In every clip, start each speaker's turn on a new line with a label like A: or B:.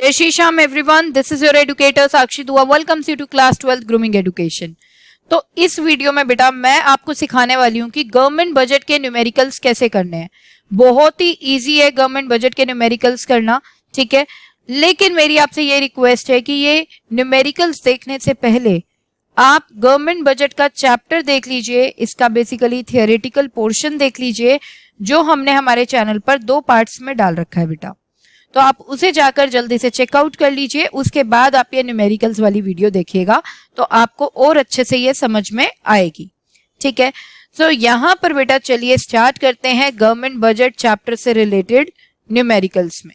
A: जय Shri Shyam everyone, this is your educator Sakshi Dua. Welcomes you to class 12 grooming education. तो इस video में बेटा मैं आपको सिखाने वाली हूँ कि गवर्नमेंट बजट के न्यूमेरिकल्स कैसे करने हैं। बहुत ही इजी है गवर्नमेंट बजट के न्यूमेरिकल्स करना, ठीक है। लेकिन मेरी आपसे ये रिक्वेस्ट है कि ये न्यूमेरिकल्स देखने से पहले आप गवर्नमेंट बजट का चैप्टर देख लीजिए, इसका बेसिकली थियोरेटिकल पोर्शन देख लीजिए जो हमने हमारे चैनल पर 2 पार्ट्स में डाल रखा है बेटा। तो आप उसे जाकर जल्दी से चेकआउट कर लीजिए, उसके बाद आप ये न्यूमेरिकल्स वाली वीडियो देखिएगा तो आपको और अच्छे से ये समझ में आएगी, ठीक है। सो यहाँ पर बेटा चलिए स्टार्ट करते हैं गवर्नमेंट बजट चैप्टर से रिलेटेड न्यूमेरिकल्स में।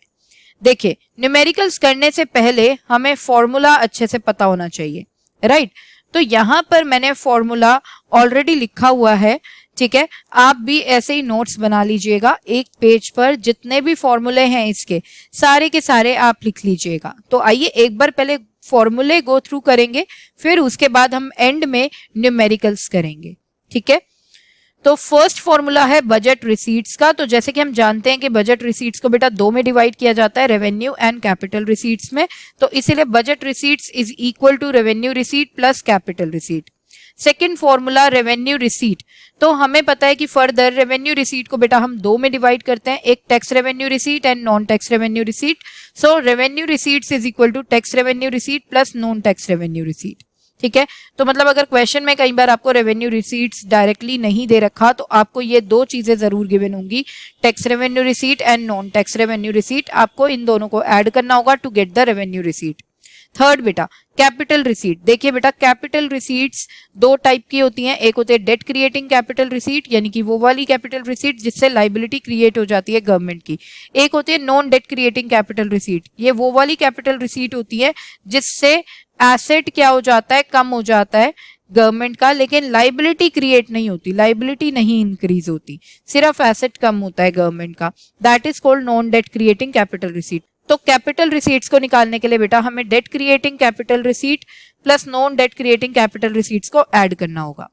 A: देखिए, न्यूमेरिकल्स करने से पहले हमें फॉर्मूला अच्छे से पता होना चाहिए, राइट। तो यहाँ पर मैंने फॉर्मूला ऑलरेडी लिखा हुआ है, ठीक है। आप भी ऐसे ही नोट्स बना लीजिएगा, एक पेज पर जितने भी फॉर्मूले हैं इसके सारे के सारे आप लिख लीजिएगा। तो आइए एक बार पहले फॉर्मूले गो थ्रू करेंगे, फिर उसके बाद हम एंड में न्यूमेरिकल्स करेंगे, ठीक है। तो फर्स्ट फॉर्मूला है बजट रिसीट्स का। तो जैसे कि हम जानते हैं कि बजट रिसीट्स को बेटा 2 में डिवाइड किया जाता है, रेवेन्यू एंड कैपिटल रिसीट्स में। तो इसीलिए budget receipts is equal to revenue receipt plus capital receipt. Second formula revenue receipt. तो हमें पता है कि फर्दर रेवेन्यू रिसीट को बेटा हम 2 में डिवाइड करते हैं, एक tax revenue receipt and non tax revenue receipt. So revenue receipts is equal to tax revenue receipt plus non tax revenue receipt, ठीक है। तो मतलब अगर क्वेश्चन में कई बार आपको रेवेन्यू रिसीट्स डायरेक्टली नहीं दे रखा तो आपको ये 2 चीजें जरूर गिवन होंगी, tax revenue receipt and non tax revenue receipt. आपको इन दोनों को ऐड करना होगा to get the revenue receipt. Third बेटा कैपिटल रिसीट। देखिए बेटा कैपिटल रिसीट्स 2 टाइप की होती हैं, एक होती है डेट क्रिएटिंग कैपिटल रिसीट, यानी कि वो वाली कैपिटल रिसीट जिससे लाइबिलिटी क्रिएट हो जाती है गवर्नमेंट की। एक होती है non debt creating capital receipt, ये वो वाली कैपिटल रिसीट होती है जिससे एसेट क्या हो जाता है, कम हो जाता है गवर्नमेंट का, लेकिन लाइबिलिटी क्रिएट नहीं होती, लाइबिलिटी नहीं इंक्रीज होती, सिर्फ एसेट कम होता है गवर्नमेंट का। That is called non debt creating capital receipt. तो कैपिटल रिसीट्स को निकालने के लिए बेटा हमें debt creating capital receipt plus non debt creating capital receipts को ऐड करना होगा।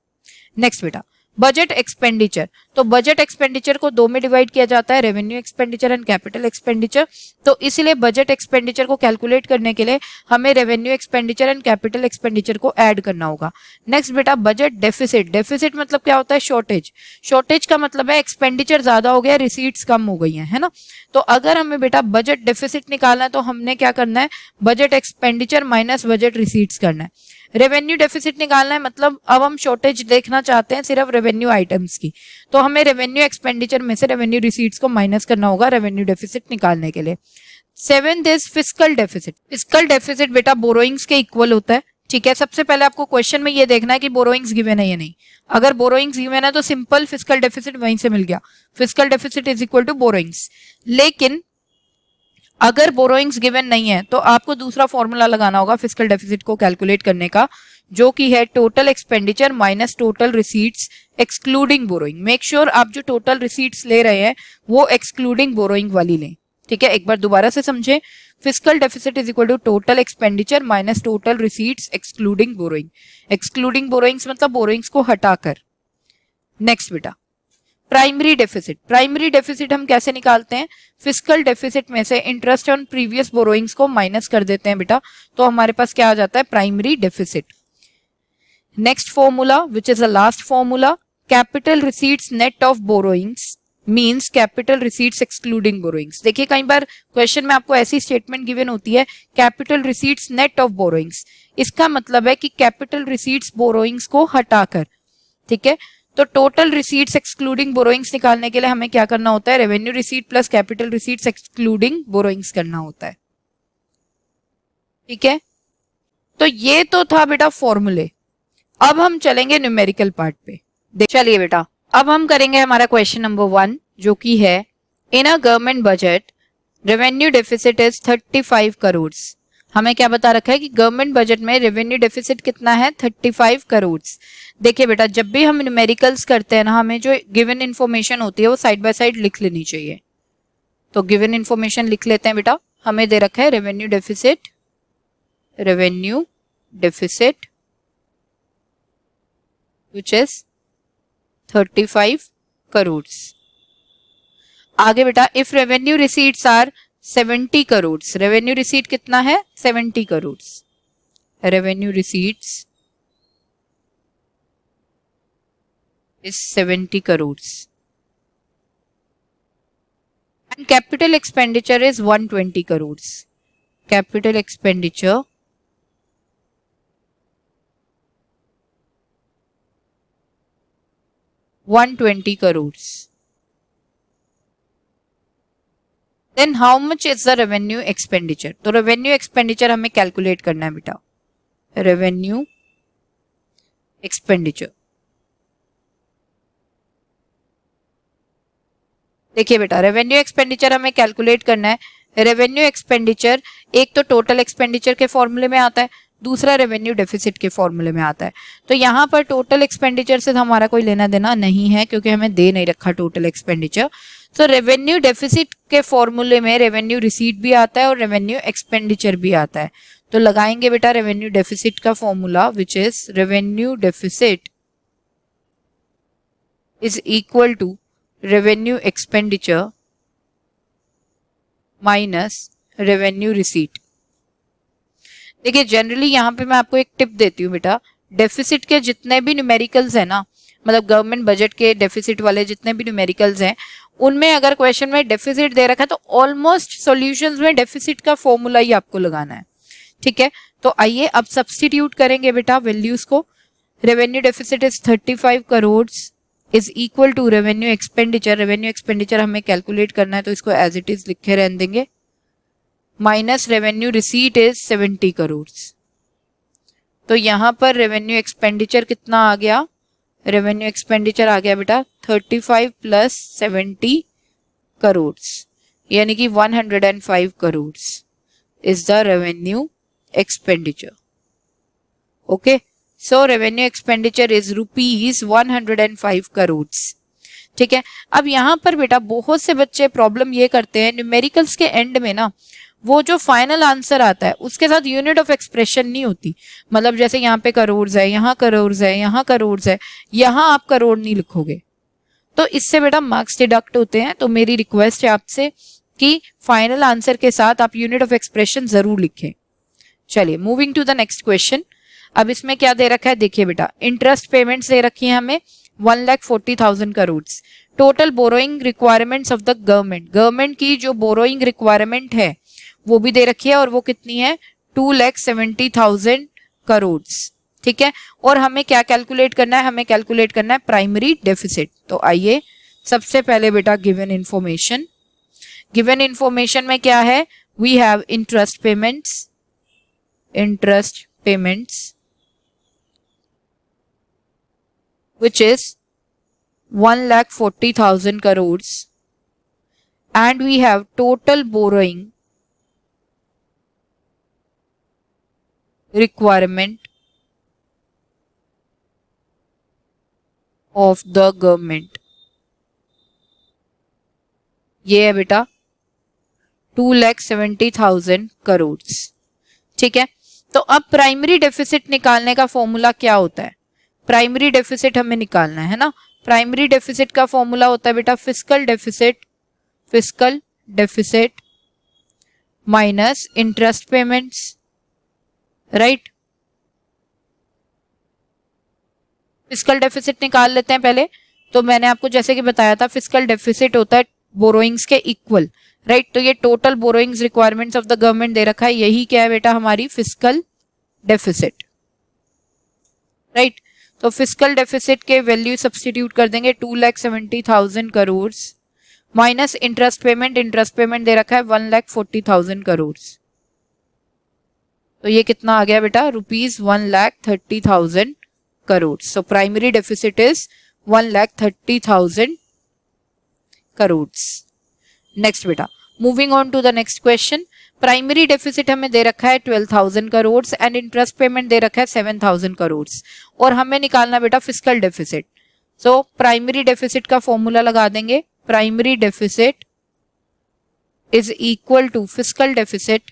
A: नेक्स्ट बेटा बजट एक्सपेंडिचर। तो बजट एक्सपेंडिचर को 2 में डिवाइड किया जाता है, revenue expenditure and capital expenditure. तो इसीलिए बजट एक्सपेंडिचर को कैलकुलेट करने के लिए हमें revenue expenditure and capital expenditure को ऐड करना होगा। नेक्स्ट बेटा बजट डेफिसिट। डेफिसिट मतलब क्या होता है, शॉर्टेज। शॉर्टेज का मतलब है एक्सपेंडिचर ज्यादा हो गया, रिसीट्स कम हो गई है ना। तो अगर हमें बेटा बजट डेफिसिट निकालना है तो हमने क्या करना है, budget expenditure minus budget receipts करना है। रेवेन्यू डेफिसिट निकालना है मतलब अब हम शॉर्टेज देखना चाहते हैं सिर्फ रेवेन्यू आइटम्स की, तो हमें रेवेन्यू एक्सपेंडिचर में से रेवेन्यू रिसीट्स को माइनस करना होगा रेवेन्यू डेफिसिट निकालने के लिए। 7th is fiscal deficit. Fiscal deficit बेटा बोरोइंग्स के इक्वल होता है, ठीक है। सबसे पहले आपको क्वेश्चन में ये देखना है कि बोरोइंग्स गिवन है या नहीं। अगर बोरोइंग्स गिवन है तो सिंपल फिस्कल डेफिसिट वहीं से मिल गया, fiscal deficit is equal to borrowings. लेकिन अगर बोरोइंग्स गिवन नहीं है तो आपको दूसरा फॉर्मूला लगाना होगा फिस्कल डेफिसिट को कैलकुलेट करने का, जो कि है total expenditure minus total receipts excluding borrowing. Make sure आप जो टोटल रिसीट्स ले रहे हैं वो एक्सक्लूडिंग बोरोइंग वाली लें, ठीक है। एक बार दोबारा से समझें, fiscal deficit is equal to total expenditure minus total receipts excluding borrowing. Excluding borrowings मतलब बोरोइंग्स को हटाकर। नेक्स्ट बेटा प्राइमरी डेफिसिट। प्राइमरी डेफिसिट हम कैसे निकालते हैं, फिस्कल डेफिसिट में से इंटरेस्ट ऑन प्रीवियस बोरोइंग्स को माइनस कर देते हैं बेटा, तो हमारे पास क्या आ जाता है, primary deficit. Next formula which is the last formula, capital receipts net of borrowings means capital receipts excluding borrowings. देखिए कई बार क्वेश्चन में आपको ऐसी स्टेटमेंट गिवन होती है capital receipts net of borrowings, इसका मतलब है कि कैपिटल रिसीट्स बोरोइंग्स को हटाकर, ठीक है। तो टोटल रिसीट्स एक्सक्लूडिंग बोरोइंग्स निकालने के लिए हमें क्या करना होता है, revenue receipt plus capital receipts excluding borrowings करना होता है, ठीक है। तो ये तो था बेटा फॉर्मूले। अब हम चलेंगे न्यूमेरिकल पार्ट पे। चलिए बेटा अब हम करेंगे हमारा क्वेश्चन नंबर 1, जो कि है in a government budget revenue deficit is 35 crore. हमें क्या बता रखा है कि गवर्नमेंट बजट में रेवेन्यू डेफिसिट कितना है, 35 करोड़। देखिए बेटा जब भी हम न्यूमेरिकल्स करते हैं ना, हमें जो गिवन इन्फॉर्मेशन होती है वो साइड बाय साइड लिख लेनी चाहिए। तो गिवन इन्फॉर्मेशन लिख लेते हैं बेटा। हमें दे रखा है revenue deficit which is 35 crore. आगे बेटा if revenue receipts are 70 crore. Revenue receipt कितना है? 70 crore. Revenue receipts is 70 crore and capital expenditure is 120 crore. Capital expenditure $120 crores. Then how much is the revenue expenditure? तो revenue expenditure हमें कैलकुलेट करना है बेटा। revenue expenditure देखिए बेटा, रेवेन्यू एक्सपेंडिचर हमें कैलकुलेट करना है। रेवेन्यू एक्सपेंडिचर एक तो टोटल एक्सपेंडिचर के फॉर्मूले में आता है, दूसरा रेवेन्यू डेफिसिट के फॉर्मूले में आता है। तो यहाँ पर टोटल एक्सपेंडिचर से हमारा कोई लेना देना नहीं है क्योंकि हमें दे नहीं रखा टोटल एक्सपेंडिचर। तो रेवेन्यू डेफिसिट के फॉर्मूले में रेवेन्यू रिसीट भी आता है और रेवेन्यू एक्सपेंडिचर भी आता है। तो लगाएंगे बेटा रेवेन्यू डेफिसिट का formula, which is revenue deficit is equal to revenue expenditure minus revenue receipt. देखिए जनरली यहाँ पे मैं आपको एक टिप देती हूँ बेटा, डेफिसिट के जितने भी न्यूमेरिकल्स हैं ना, मतलब गवर्नमेंट बजट के डेफिसिट वाले जितने भी न्यूमेरिकल्स हैं, उनमें अगर क्वेश्चन में डेफिसिट दे रखा है तो ऑलमोस्ट सॉल्यूशंस में डेफिसिट का फॉर्मूला ही आपको लगाना है। ठीक है, तो आइए अब सब्स्टिट्यूट करेंगे बेटा वैल्यूज को। Revenue deficit is 35 crore is equal to revenue expenditure. Revenue expenditure हमें कैलकुलेट करना है तो इसको एज इट इज लिखे रहने देंगे, minus revenue receipt is 70 crore. तो यहां पर रेवेन्यू एक्सपेंडिचर कितना आ गया? रेवेन्यू एक्सपेंडिचर आ गया बेटा 35 प्लस 70 करोड़, यानी कि 105 crore is the revenue expenditure. Okay, so revenue expenditure is rupees 105 crore. ठीक है, अब यहां पर बेटा बहुत से बच्चे प्रॉब्लम ये करते हैं, न्यूमेरिकल्स के एंड में ना वो जो फाइनल आंसर आता है उसके साथ यूनिट ऑफ एक्सप्रेशन नहीं होती। मतलब जैसे यहाँ पे करोड़ है, यहाँ करोड़ है, यहाँ करोड़ है, यहाँ आप करोड़ नहीं लिखोगे तो इससे बेटा मार्क्स डिडक्ट होते हैं। तो मेरी रिक्वेस्ट है आपसे कि फाइनल आंसर के साथ आप यूनिट ऑफ एक्सप्रेशन जरूर लिखें। चलिए moving to the next question. अब इसमें क्या दे रखा है? देखिए बेटा, इंटरेस्ट पेमेंट्स दे रखी है हमें 1,40,000 crore. Total borrowing requirements of the government, government की जो बोरोइंग रिक्वायरमेंट है वो भी दे रखी है और वो कितनी है? 2,70,000 करोड़। ठीक है, और हमें क्या कैलकुलेट करना है? हमें कैलकुलेट करना है प्राइमरी डेफिसिट। तो आइए सबसे पहले बेटा गिवन इंफॉर्मेशन, गिवन इंफॉर्मेशन में क्या है? We have interest payments, interest payments which is 1,40,000 crores and we have total borrowing requirement of the government। ये है बेटा 2,70,000 करोड़। ठीक है, तो अब प्राइमरी डेफिसिट निकालने का फॉर्मूला क्या होता है? प्राइमरी डेफिसिट हमें निकालना है ना। प्राइमरी डेफिसिट का फॉर्मूला होता है बेटा fiscal deficit, fiscal deficit minus interest payments, right. Fiscal deficit निकाल लेते हैं पहले। तो मैंने आपको जैसे कि बताया था फिस्कल डेफिसिट होता है बोरोइंग्स के इक्वल, राइट। तो ये total borrowings requirements of the government दे रखा है, यही क्या है बेटा? हमारी फिस्कल डेफिसिट, राइट। तो फिस्कल डेफिसिट के वैल्यू सब्स्टिट्यूट कर देंगे 2,70,000 crore minus interest payment, interest payment दे रखा है 1,40,000 करोड़। तो ये कितना आ गया बेटा? Rupees 1,30,000 crore. So primary deficit is 1,30,000 crore. Next बेटा, moving on to the next question. Primary deficit हमें दे रखा है 12,000 करोड़ एंड इंटरेस्ट पेमेंट दे रखा है 7,000 करोड़ और हमें निकालना बेटा fiscal deficit. So primary deficit का फॉर्मूला लगा देंगे, primary deficit is equal to fiscal deficit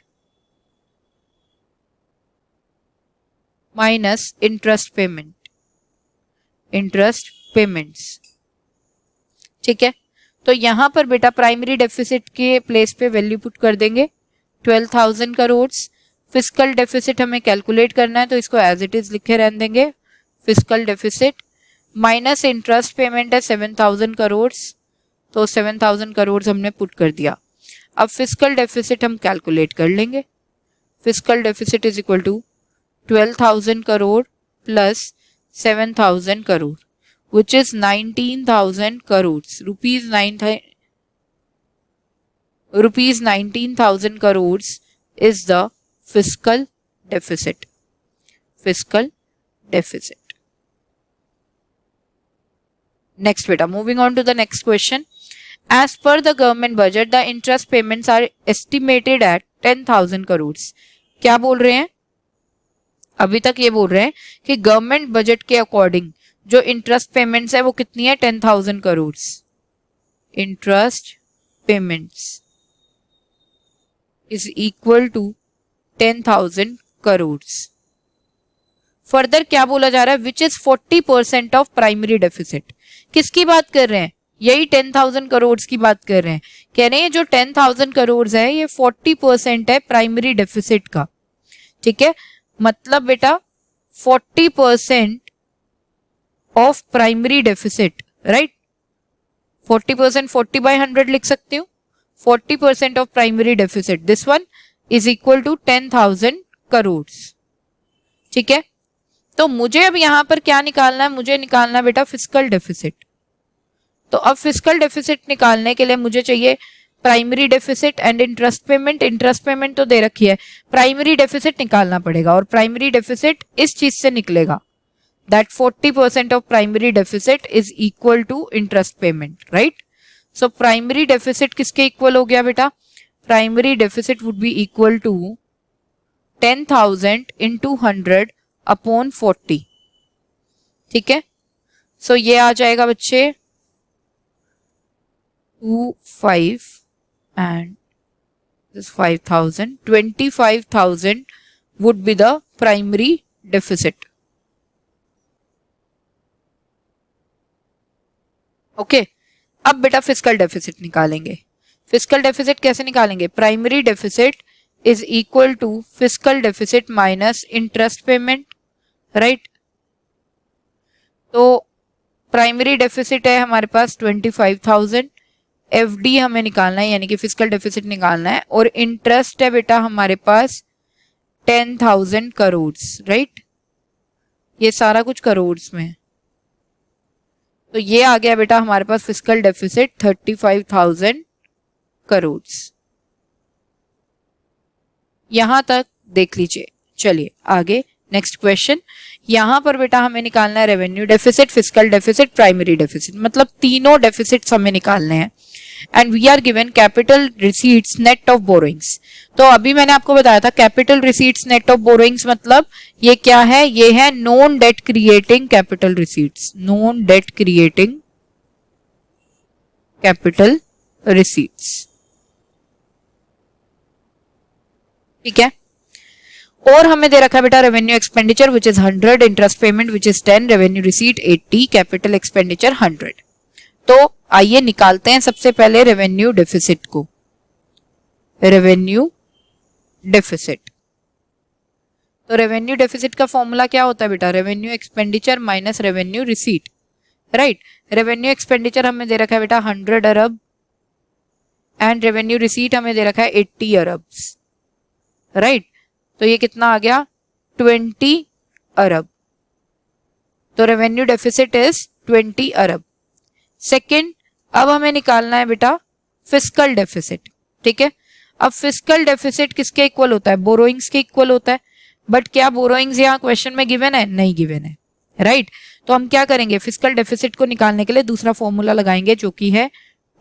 A: minus interest payment, interest payments. ठीक है, तो यहाँ पर बेटा प्राइमरी डेफिसिट के प्लेस पे वैल्यू पुट कर देंगे 12,000 करोड़। फिस्कल डेफिसिट हमें कैलकुलेट करना है तो इसको एज इट इज लिखे रहने देंगे। Fiscal deficit minus interest payment है 7,000 करोड़, तो 7,000 करोड़ हमने पुट कर दिया। अब फिस्कल डेफिसिट हम कैलकुलेट कर लेंगे। Fiscal deficit is equal to 12,000 crore plus 7,000 crore which is 19,000 crores. Rupees 19,000 crores is the fiscal deficit. Fiscal deficit. Next beta, moving on to the next question. As per the government budget, the interest payments are estimated at 10,000 crores. क्या बोल रहे हैं? अभी तक ये बोल रहे हैं कि गवर्नमेंट बजट के अकॉर्डिंग जो इंटरेस्ट पेमेंट्स है वो कितनी है 10,000 crore. Interest payments is equal to 10,000 crore. Further क्या बोला जा रहा है, which is 40% of primary deficit. किसकी बात कर रहे हैं, यही 10,000 करोड़ की बात कर रहे हैं। कह रहे हैं जो 10,000 करोड़ है ये 40% है प्राइमरी डेफिसिट का। ठीक है, मतलब बेटा 40% ऑफ प्राइमरी डेफिसिट, राइट। 40% 40/100 लिख सकती हूँ। 40% of primary deficit, this one is equal to 10,000 crore. ठीक है, तो मुझे अब यहां पर क्या निकालना है, मुझे निकालना है बेटा फिस्कल डेफिसिट। तो अब फिस्कल डेफिसिट निकालने के लिए मुझे चाहिए primary deficit and interest payment. Interest payment तो दे रखी है, प्राइमरी डेफिसिट निकालना पड़ेगा और प्राइमरी डेफिसिट इस चीज से निकलेगा that 40% of primary deficit is equal to interest payment, right? So primary deficit किसके equal हो गया बेटा, primary deficit would be equal to 10,000 into 100 upon 40। ठीक है, so ये आ जाएगा बच्चे 25 and this 5,000, 25,000 would be the primary deficit। Okay अब बेटा फिस्कल डेफिसिट निकालेंगे। फिस्कल डेफिसिट कैसे निकालेंगे, primary deficit is equal to fiscal deficit minus interest payment, right. तो प्राइमरी डेफिसिट है हमारे पास 25,000, एफडी हमें निकालना है यानी कि फिस्कल डेफिसिट निकालना है, और इंटरेस्ट है बेटा हमारे पास 10,000 करोड़, राइट। ये सारा कुछ करोड़ में है, तो ये आ गया बेटा हमारे पास फिस्कल डेफिसिट 35,000 करोड़। यहां तक देख लीजिए। चलिए आगे नेक्स्ट क्वेश्चन। यहां पर बेटा हमें निकालना है revenue deficit, fiscal deficit, primary deficit, मतलब तीनों डेफिसिट्स हमें निकालने हैं। And we are given capital receipts net of borrowings. तो अभी मैंने आपको बताया था capital receipts net of borrowings मतलब ये क्या है, ये है non debt creating capital receipts, non debt creating capital receipts. ठीक है, और हमें दे रखा है बेटा revenue expenditure which is 100, interest payment which is 10, revenue receipt 80, capital expenditure 100। तो आइए निकालते हैं सबसे पहले रेवेन्यू डेफिसिट को। रेवेन्यू डेफिसिट, तो रेवेन्यू डेफिसिट का फॉर्मूला क्या होता है बेटा, revenue expenditure minus revenue receipt, right. Revenue expenditure हमें दे रखा है बेटा 100 अरब एंड रेवेन्यू रिसीट हमें दे रखा है 80 अरब, राइट। तो ये कितना आ गया 20 अरब। तो revenue deficit is 20 Arab. Second, अब हमें निकालना है बेटा फिस्कल डेफिसिट। ठीक है, अब फिस्कल डेफिसिट किसके इक्वल होता है, बोरोइंग्स के इक्वल होता है। बट क्या बोरोइंग्स यहाँ क्वेश्चन में गिवन है, नहीं गिवन है, राइट। तो हम क्या करेंगे, फिस्कल डेफिसिट को निकालने के लिए दूसरा फॉर्मूला लगाएंगे जो कि है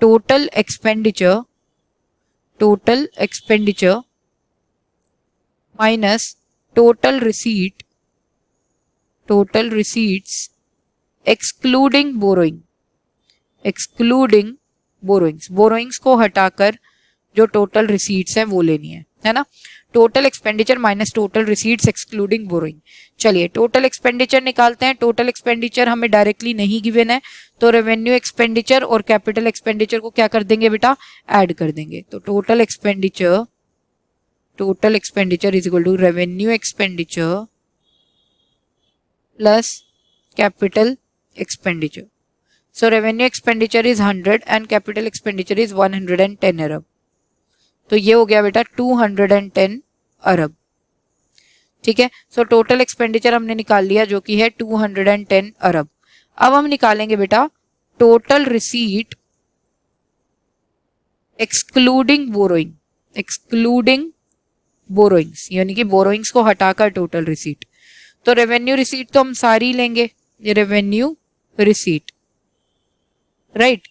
A: total expenditure, total expenditure minus total receipt, total receipts excluding borrowing, excluding borrowings, borrowings को हटाकर जो टोटल रिसीट्स हैं वो लेनी है ना। Total expenditure minus total receipts excluding borrowing. चलिए टोटल एक्सपेंडिचर निकालते हैं। टोटल एक्सपेंडिचर हमें डायरेक्टली नहीं गिवन है, तो रेवेन्यू एक्सपेंडिचर और कैपिटल एक्सपेंडिचर को क्या कर देंगे बेटा, ऐड कर देंगे। तो total expenditure is equal to revenue expenditure plus capital expenditure. So revenue expenditure is 100 and capital expenditure is 110 अरब। तो ये हो गया बेटा 210 अरब। ठीक है, सो टोटल एक्सपेंडिचर हमने निकाल लिया जो कि है 210 अरब। अब हम निकालेंगे बेटा टोटल रिसीट एक्सक्लूडिंग बोरोइंग्स, यानी कि बोरोइंग्स को हटाकर टोटल रिसीट। तो रेवेन्यू रिसीट तो हम सारी लेंगे, रेवेन्यू रिसीट, राइट,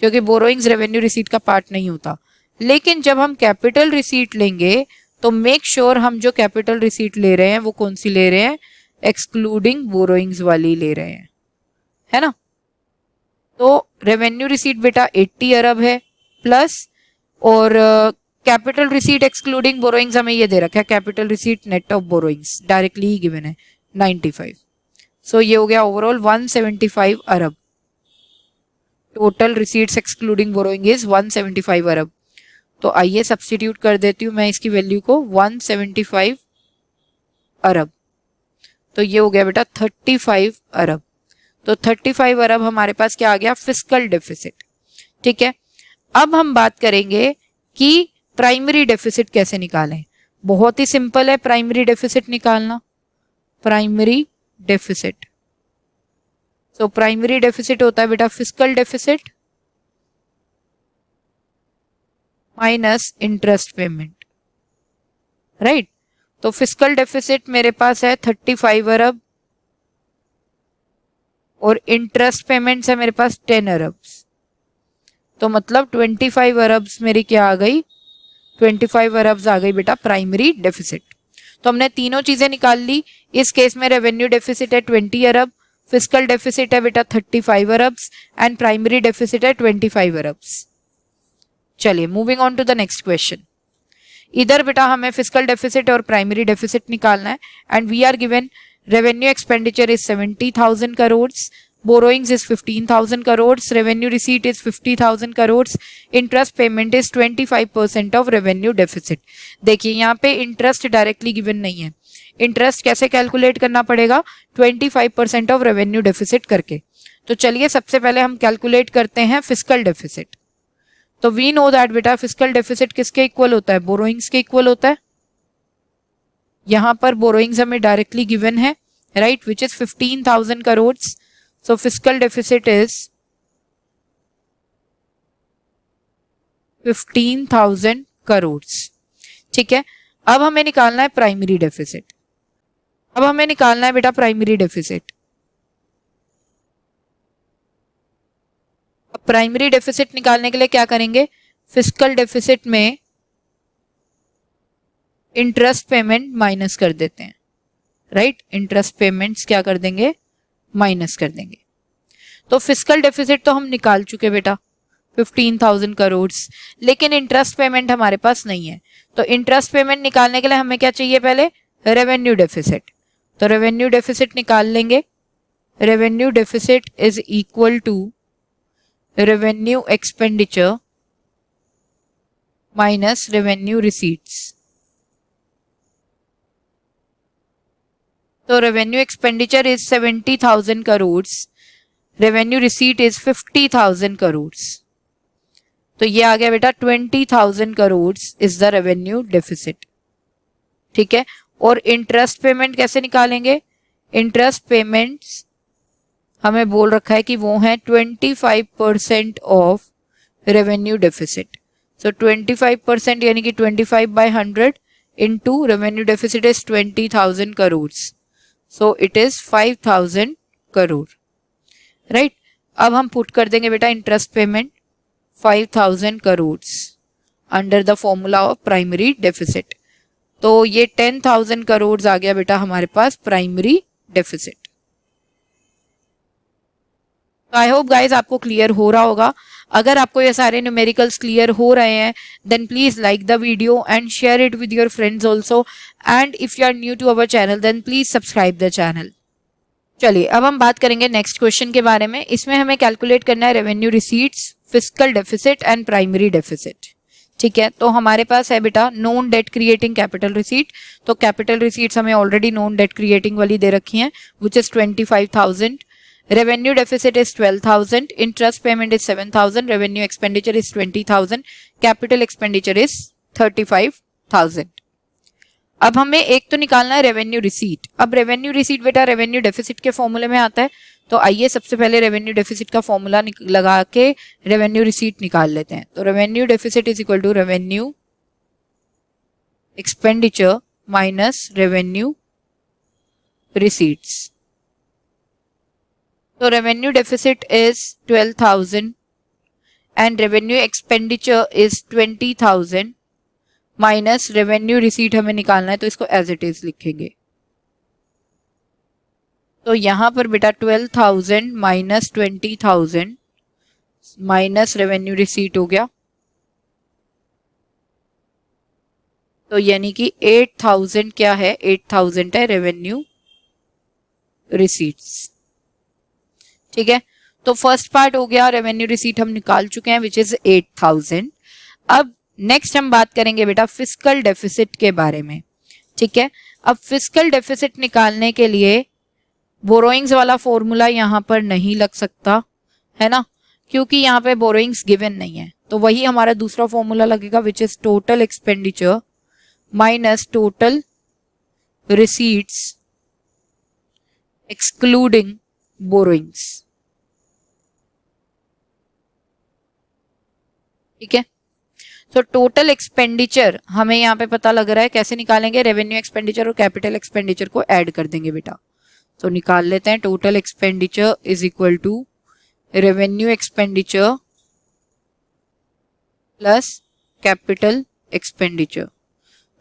A: क्योंकि बोरोइंग्स रेवेन्यू रिसीट का पार्ट नहीं होता। लेकिन जब हम कैपिटल रिसीट लेंगे तो मेक श्योर हम जो कैपिटल रिसीट ले रहे हैं वो कौन सी ले रहे हैं, एक्सक्लूडिंग बोरोइंग्स वाली ले रहे हैं, है ना। तो रेवेन्यू रिसीट बेटा 80 अरब है प्लस, और कैपिटल रिसीट एक्सक्लूडिंग बोरोइंग्स हमें ये दे रखा है, capital receipt net of borrowings directly he given है 95। सो ये हो गया overall 175 Arab. Total receipts excluding borrowing is 175 अरब। तो आइए सब्स्टिट्यूट कर देती हूँ मैं इसकी वैल्यू को, 175 अरब। तो ये हो गया बेटा 35 अरब। तो 35 अरब हमारे पास क्या आ गया, फिस्कल डेफिसिट। ठीक है, अब हम बात करेंगे कि प्राइमरी डेफिसिट कैसे निकालें। बहुत ही सिंपल है प्राइमरी डेफिसिट निकालना। प्राइमरी डेफिसिट, तो प्राइमरी डेफिसिट होता है बेटा fiscal deficit minus interest payment, right. तो फिस्कल डेफिसिट मेरे पास है 35 अरब और इंटरेस्ट पेमेंट्स है मेरे पास 10 अरब। तो मतलब 25 अरब मेरी क्या आ गई, 25 अरब आ गई बेटा प्राइमरी डेफिसिट। तो हमने तीनों चीजें निकाल ली। इस केस में रेवेन्यू डेफिसिट है 20 अरब, फिस्कल डेफिसिट है बेटा 35 अरब एंड प्राइमरी डेफिसिट है 25 अरब। चलिए moving on to the next question. इधर बेटा हमें फिस्कल डेफिसिट और प्राइमरी डेफिसिट निकालना है and we are given revenue expenditure is 70,000 crore, borrowings is 15,000 crores, revenue receipt is 50,000 crores, interest payment is 25% of revenue deficit। देखिए यहाँ पे इंटरेस्ट डायरेक्टली गिवन नहीं है, इंटरेस्ट कैसे कैलकुलेट करना पड़ेगा, 25% ऑफ रेवेन्यू डेफिसिट करके। तो चलिए सबसे पहले हम कैलकुलेट करते हैं फिस्कल डेफिसिट। तो वी नो दैट बेटा फिस्कल डेफिसिट किसके इक्वल होता है, बोरोइंग्स के इक्वल होता है। यहाँ पर बोरोइंग्स हमें डायरेक्टली गिवन है, right, which is 15,000 crore. So fiscal deficit is 15,000 crore. ठीक है, अब हमें निकालना है प्राइमरी डेफिसिट। अब हमें निकालना है बेटा प्राइमरी डेफिसिट। अब प्राइमरी डेफिसिट निकालने के लिए क्या करेंगे, फिस्कल डेफिसिट में इंटरेस्ट पेमेंट माइनस कर देते हैं, राइट, इंटरेस्ट पेमेंट्स क्या कर देंगे, माइनस कर देंगे। तो फिस्कल डेफिसिट तो हम निकाल चुके बेटा 15,000 करोड़, लेकिन इंटरेस्ट पेमेंट हमारे पास नहीं है। तो इंटरेस्ट पेमेंट निकालने के लिए हमें क्या चाहिए, पहले रेवेन्यू डेफिसिट। तो रेवेन्यू डेफिसिट निकाल लेंगे। Revenue deficit is equal to revenue expenditure minus revenue receipts. तो revenue expenditure is 70,000 crore, revenue receipt is 50,000 crore. तो ये आ गया बेटा 20,000 crore is the revenue deficit. ठीक है, और इंटरेस्ट पेमेंट कैसे निकालेंगे, इंटरेस्ट पेमेंट्स हमें बोल रखा है कि वो है 25% ऑफ रेवेन्यू डेफिसिट। सो 25% यानी कि 25/100 into revenue deficit is 20,000 crore. So it is 5,000 crore, right. अब हम पुट कर देंगे बेटा interest payment 5,000 crore under the formula of primary deficit. तो ये 10,000 करोड़ आ गया बेटा हमारे पास primary deficit. I hope guys आपको क्लियर हो रहा होगा। अगर आपको ये सारे न्यूमेरिकल्स क्लियर हो रहे हैं then please like the video and share it with your friends also, and if you are new to our channel then please subscribe the channel. चलिए अब हम बात करेंगे नेक्स्ट क्वेश्चन के बारे में। इसमें हमें कैलकुलेट करना है revenue receipts, fiscal deficit and primary deficit. ठीक है, तो हमारे पास है बेटा non debt creating capital receipt. तो कैपिटल रिसीट्स हमें ऑलरेडी नॉन डेट क्रिएटिंग वाली दे रखी हैं which is 25,000। Revenue deficit is 12,000, interest payment is 7,000, revenue expenditure is 20,000, capital expenditure is 35,000। अब हमें एक तो निकालना है रेवेन्यू रिसीट। अब रेवेन्यू रिसीट बेटा रेवेन्यू डेफिसिट के फॉर्मूले में आता है, तो आइए सबसे पहले रेवेन्यू डेफिसिट का फॉर्मूला लगा के रेवेन्यू रिसीट निकाल लेते हैं। तो revenue deficit is equal to revenue expenditure minus revenue receipts. तो revenue deficit is 12,000 and revenue expenditure is 20,000 minus revenue receipt हमें निकालना है, तो इसको एज इट इज लिखेंगे। तो यहां पर बेटा 12,000 माइनस 20,000 माइनस रेवेन्यू रिसीट हो गया, तो यानी कि 8,000 क्या है, 8,000 है रेवेन्यू रिसीट्स। ठीक है, तो फर्स्ट पार्ट हो गया, रेवेन्यू रिसीट हम निकाल चुके हैं विच इज 8,000। अब नेक्स्ट हम बात करेंगे बेटा फिस्कल डेफिसिट के बारे में। ठीक है, अब फिस्कल डेफिसिट निकालने के लिए बोरोइंग्स वाला फॉर्मूला यहां पर नहीं लग सकता है ना, क्योंकि यहां पे बोरोइंग्स गिवन नहीं है। तो वही हमारा दूसरा फॉर्मूला लगेगा which is total expenditure minus total receipts excluding borrowings. ठीक है, तो टोटल एक्सपेंडिचर हमें यहाँ पे पता लग रहा है, कैसे निकालेंगे, रेवेन्यू एक्सपेंडिचर और कैपिटल एक्सपेंडिचर को ऐड कर देंगे बेटा। तो निकाल लेते हैं, total expenditure is equal to revenue expenditure plus capital expenditure.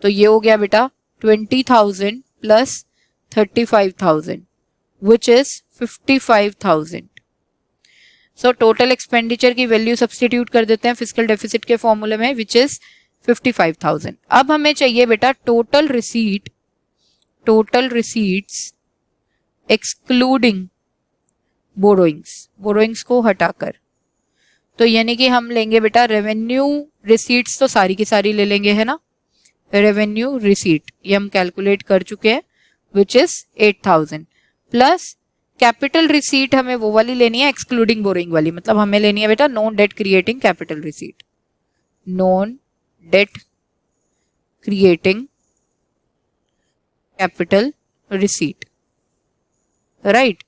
A: तो ये हो गया बेटा 20,000 plus 35,000 which is 55,000। So total expenditure की वैल्यू सब्स्टिट्यूट कर देते हैं फिस्कल डेफिसिट के फॉर्मूले में विच इज 55,000। अब हमें चाहिए बेटा total receipt, total receipts excluding borrowings, borrowings को हटाकर। तो यानी कि हम लेंगे बेटा रेवेन्यू रिसीट्स, तो सारी की सारी ले लेंगे है ना, रेवेन्यू रिसीट ये हम कैलकुलेट कर चुके हैं which is 8,000 plus capital receipt हमें वो वाली लेनी है एक्सक्लूडिंग बोरोइंग वाली, मतलब हमें लेनी है बेटा non debt creating capital receipt, non debt creating capital receipt. Right,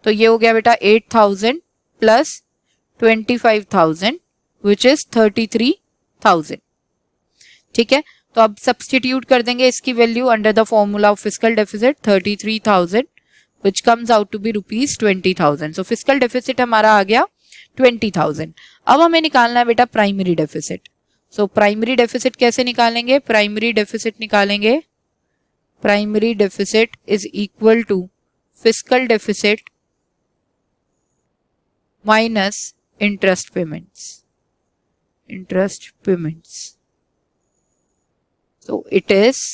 A: तो ये हो गया बेटा 8,000 प्लस 25,000 विच इज 33,000। ठीक है, तो अब सब्स्टिट्यूट कर देंगे इसकी value under the formula of fiscal deficit 33,000 which comes out to be rupees 20,000। So fiscal deficit हमारा आ गया 20,000। अब हमें निकालना है बेटा primary deficit. So primary deficit कैसे निकालेंगे, प्राइमरी डेफिसिट निकालेंगे, primary deficit is equal to fiscal deficit minus interest payments, interest payments. So it is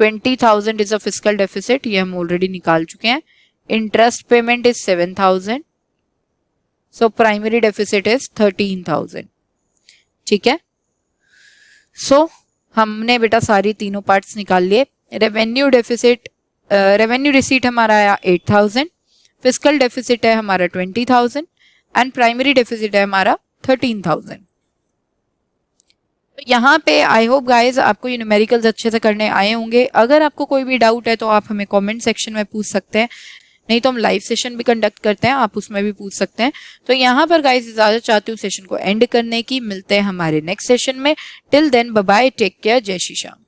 A: 20,000 is a fiscal deficit, ये हम ऑलरेडी निकाल चुके हैं। Interest payment is 7,000, so primary deficit is 13,000। ठीक है, सो हमने बेटा सारी तीनों पार्ट्स निकाल लिए। रेवेन्यू डेफिसिट, रेवेन्यू रिसीट हमारा आया 8,000, फिस्कल डेफिसिट है हमारा 20,000 एंड प्राइमरी डेफिसिट है हमारा 13,000। तो यहाँ पे आई होप गाइज आपको ये न्यूमेरिकल्स अच्छे से करने आए होंगे। अगर आपको कोई भी डाउट है तो आप हमें कमेंट सेक्शन में पूछ सकते हैं, नहीं तो हम लाइव सेशन भी कंडक्ट करते हैं, आप उसमें भी पूछ सकते हैं। तो यहाँ पर गाइज इजाजत चाहती हूँ सेशन को एंड करने की। मिलते हैं हमारे नेक्स्ट सेशन में। Till then bye bye, take care, जय श्री श्याम।